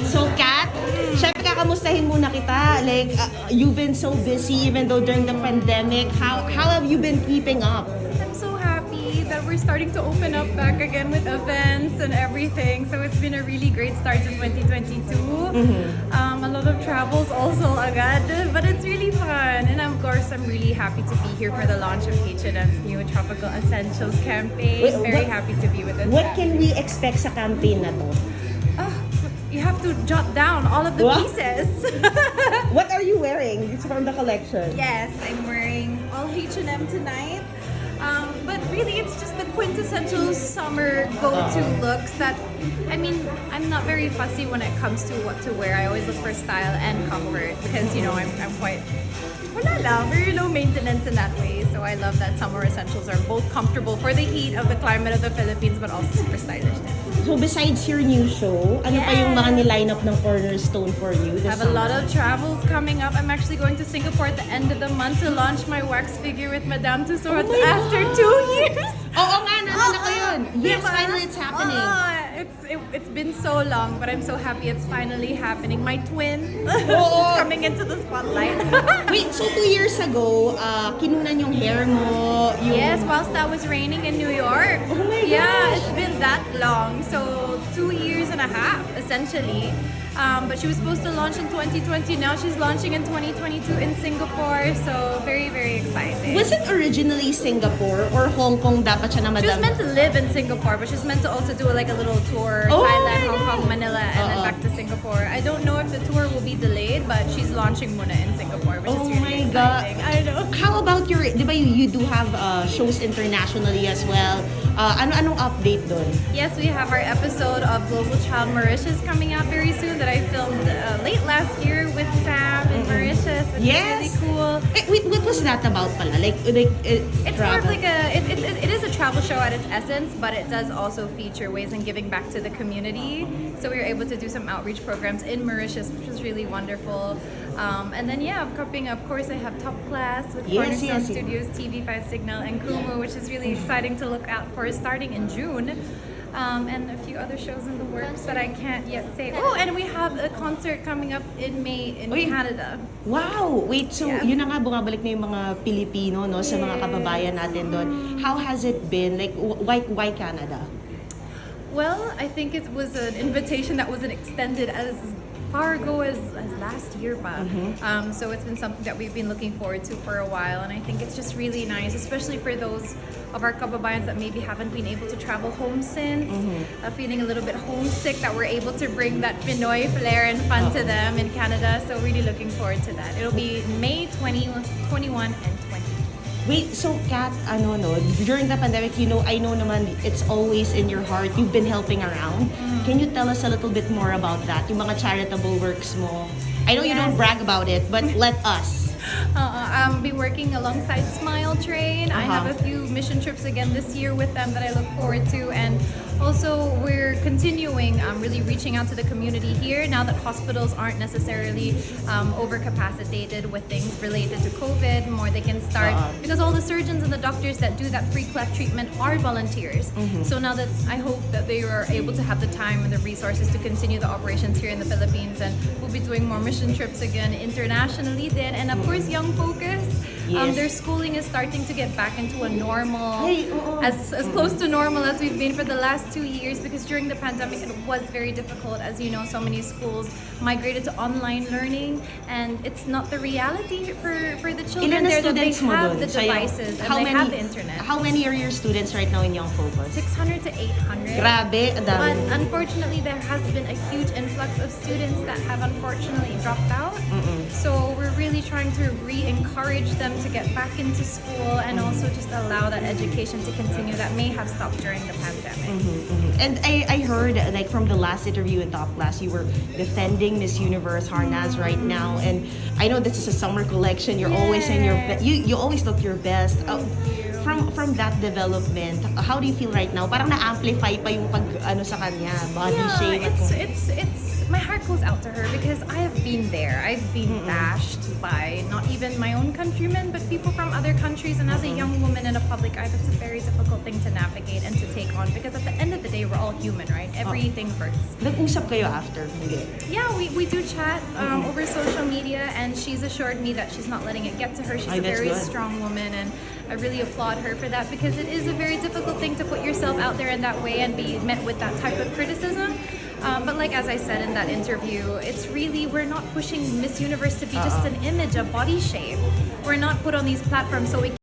So, Kat, syempre kakamustahin muna kita. Like, you've been so busy even though during the pandemic. How have you been keeping up? I'm so happy that we're starting to open up back again with events and everything. So it's been a really great start to 2022. A lot of travels also agad, but it's really fun. And of course, I'm really happy to be here for the launch of H&M's new Tropical Essentials campaign. Very happy to be with this. What can we expect sa campaign na to? You have to jot down all of the What? pieces. What are you wearing? It's from the collection. Yes, I'm wearing all H&M tonight. But really, it's just the quintessential summer go-to looks that, I mean, I'm not very fussy when it comes to what to wear. I always look for style and comfort because, you know, I'm quite, very low maintenance in that way. So I love that summer essentials are both comfortable for the heat of the climate of the Philippines, but also super stylish. So besides your new show, ano pa yung mga niline up ng cornerstone for you this I have a lot of travels coming up. I'm actually going to Singapore at the end of the month to launch my wax figure with Madame Tussauds after 2 years. Oo nga, naalala ko yun. Yes, Diba? finally it's happening. It's been so long, but I'm so happy it's finally happening. My twin Oo. is coming into the spotlight. Wait, so 2 years ago, kinunan yung hair mo, yung... Yes, whilst I was reigning in New York. Oh my Yeah, gosh. it's been that long. So 2 years and a half, essentially. But she was supposed to launch in 2020. Now she's launching in 2022 in Singapore. So very, very exciting. Was it originally Singapore or Hong Kong dapat siya na She was Madam? meant to live in Singapore, but she's meant to also do like a little tour, Oh Thailand, my Hong Kong, God. Manila, and then back to Singapore. I don't know if the tour will be delayed, but she's launching muna in Singapore, which Oh is really my God. exciting. I know. How about your, di ba you do have shows internationally as well? Anong update doon? Yes, we have our episode of Global Child Mauritius coming out very soon that I filmed late last year with Sam in Mauritius. It's Yes. really cool. Wait, what was that about pala? It's more of travel? like it is a travel show at its essence, but it does also feature ways in giving back to the community. So we were able to do some outreach programs in Mauritius, which was really wonderful. And then coming up, of course, I have Top Class with Yes, Cornerstone yes. Studios, TV5 Signal, and Kumu, which is really exciting to look out for starting in June. And a few other shows in the works that I can't yet say. Oh, and we have a concert coming up in May in Canada. Wow! Wait, so Yeah. yun na nga, bumabalik na yung mga Pilipino no, sa mga kababayan natin doon. How has it been? Like, why Canada? Well, I think it was an invitation that wasn't extended as far ago as last year pa. So it's been something that we've been looking forward to for a while, and I think it's just really nice, especially for those of our kababayans that maybe haven't been able to travel home since, feeling a little bit homesick, that we're able to bring that Pinoy flair and fun to them in Canada. So really looking forward to that. It'll be May 20, 21, and 20. Wait, so Kat, during the pandemic, I know naman it's always in your heart. You've been helping around. Can you tell us a little bit more about that? Yung mga charitable works mo. I know you don't Yes. brag about it, but let us. I'll be working alongside Smile Train. I have a few mission trips again this year with them that I look forward to, and also we're continuing really reaching out to the community here now that hospitals aren't necessarily overcapacitated with things related to COVID. More they can start because all the surgeons and the doctors that do that free cleft treatment are volunteers. So now that I hope that they are able to have the time and the resources to continue the operations here in the Philippines, and we'll be doing more mission trips again internationally then, and of course Young Focus. Yes. Their schooling is starting to get back into a normal, Hey, oo. as close to normal as we've been for the last 2 years, because during the pandemic it was very difficult. As you know, so many schools migrated to online learning, and it's not the reality for the children Ilan na there that they students mo have dun the sa Young- devices and they have the internet. How many are your students right now in Young Focus? 600 to 800. Grabe, ang But dami. unfortunately, there has been a huge influx of students that have unfortunately dropped out. So we're really trying to re-encourage them to get back into school and also just allow that education to continue that may have stopped during the pandemic. And I heard, like, from the last interview in Top Class, you were defending Miss Universe Harnaz right now. And I know this is a summer collection. You're always in your you always look your best. From that development, how do you feel right now? Parang na-amplify pa yung pag sa kanya, body shape. It's my heart goes out to her because I have been been there. I've been bashed by not even my own countrymen, but people from other countries. And as a young woman in a public eye, that's a very difficult thing to navigate and to take on, because at the end of the day, we're all human, right? Everything hurts. Nag-usap kayo after? Hindi. Yeah, we do chat over social media, and she's assured me that she's not letting it get to her. She's Ay, a that's very good. strong woman, and I really applaud her for that, because it is a very difficult thing to put yourself out there in that way and be met with that type of criticism. But like as I said in that interview, it's really, we're not pushing Miss Universe to be just an image, a body shape. We're not put on these platforms so we